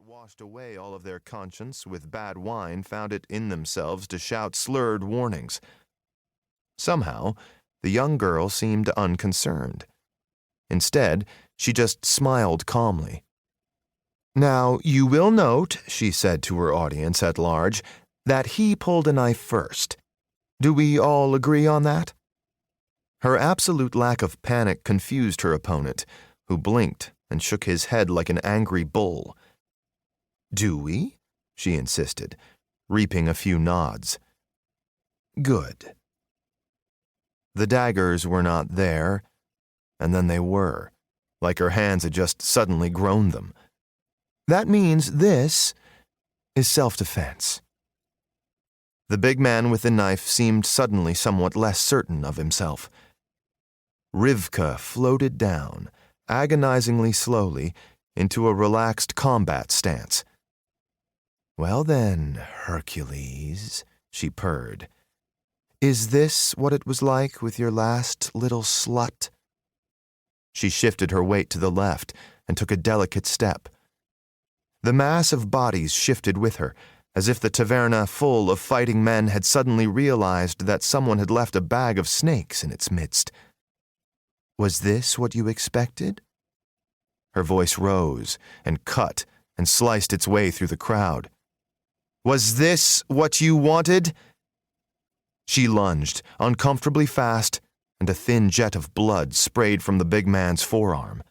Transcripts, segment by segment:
washed away all of their conscience with bad wine found it in themselves to shout slurred warnings. Somehow, the young girl seemed unconcerned. Instead, she just smiled calmly. "Now, you will note," she said to her audience at large, "that he pulled a knife first. Do we all agree on that?" Her absolute lack of panic confused her opponent, who blinked and shook his head like an angry bull. "Do we?" she insisted, reaping a few nods. "Good." The daggers were not there, and then they were, like her hands had just suddenly grown them. "That means this is self-defense." The big man with the knife seemed suddenly somewhat less certain of himself. Rivka floated down, agonizingly slowly, into a relaxed combat stance. "Well then, Hercules," she purred, "is this what it was like with your last little slut?" She shifted her weight to the left and took a delicate step. The mass of bodies shifted with her, as if the taverna full of fighting men had suddenly realized that someone had left a bag of snakes in its midst. "Was this what you expected?" Her voice rose and cut and sliced its way through the crowd. "Was this what you wanted?" She lunged, uncomfortably fast, and a thin jet of blood sprayed from the big man's forearm.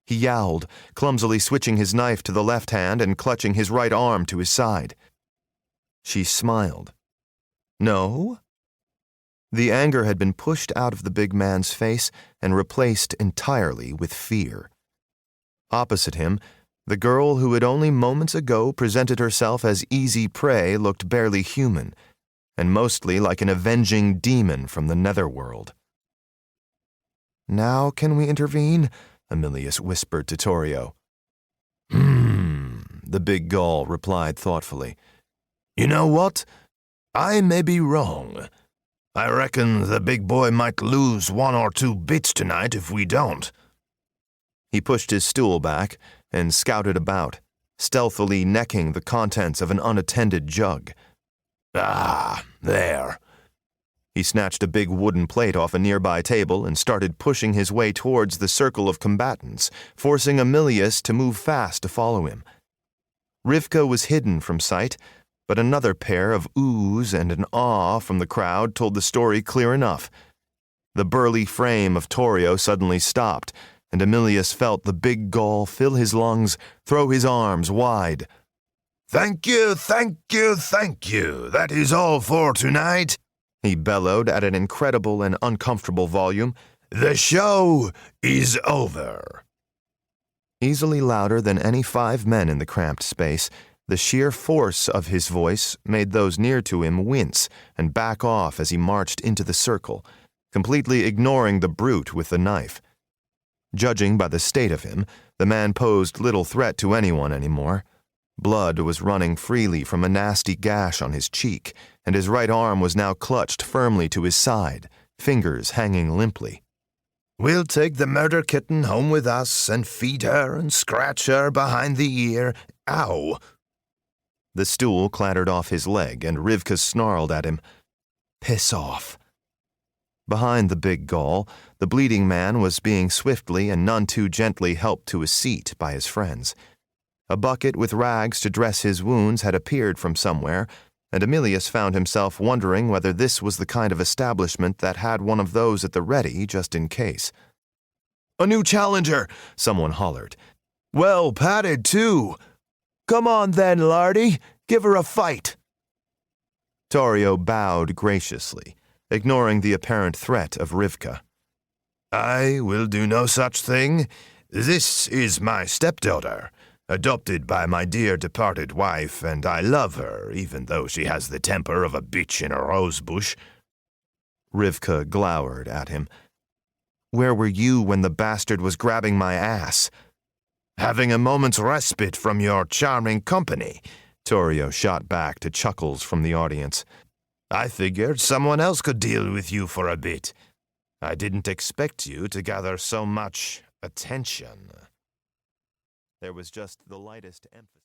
He yowled, clumsily switching his knife to the left hand and clutching his right arm to his side. She smiled. "No?" The anger had been pushed out of the big man's face and replaced entirely with fear. Opposite him, the girl who had only moments ago presented herself as easy prey looked barely human, and mostly like an avenging demon from the netherworld. "Now can we intervene?" Aemilius whispered to Torio. The big Gaul replied thoughtfully. "You know what? I may be wrong. I reckon the big boy might lose 1 or 2 bits tonight if we don't." He pushed his stool back and scouted about, stealthily necking the contents of an unattended jug. "Ah, there." He snatched a big wooden plate off a nearby table and started pushing his way towards the circle of combatants, forcing Aemilius to move fast to follow him. Rivka was hidden from sight, but another pair of oohs and an ah from the crowd told the story clear enough. The burly frame of Torio suddenly stopped, and Aemilius felt the big Gaul fill his lungs, throw his arms wide. "Thank you, thank you, thank you. That is all for tonight," he bellowed at an incredible and uncomfortable volume. "The show is over." Easily louder than any 5 men in the cramped space, the sheer force of his voice made those near to him wince and back off as he marched into the circle, completely ignoring the brute with the knife. Judging by the state of him, the man posed little threat to anyone anymore. Blood was running freely from a nasty gash on his cheek, and his right arm was now clutched firmly to his side, fingers hanging limply. "We'll take the murder kitten home with us and feed her and scratch her behind the ear. Ow!" The stool clattered off his leg, and Rivka snarled at him. "Piss off." Behind the big Gaul, the bleeding man was being swiftly and none too gently helped to a seat by his friends. A bucket with rags to dress his wounds had appeared from somewhere, and Aemilius found himself wondering whether this was the kind of establishment that had one of those at the ready just in case. "A new challenger!" someone hollered. "Well padded, too. Come on then, Lardy, give her a fight." Torio bowed graciously, ignoring the apparent threat of Rivka. "I will do no such thing. This is my stepdaughter, adopted by my dear departed wife, and I love her, even though she has the temper of a bitch in a rosebush." Rivka glowered at him. "Where were you when the bastard was grabbing my ass?" "Having a moment's respite from your charming company," Torio shot back to chuckles from the audience. "I figured someone else could deal with you for a bit. I didn't expect you to gather so much attention." There was just the lightest emphasis.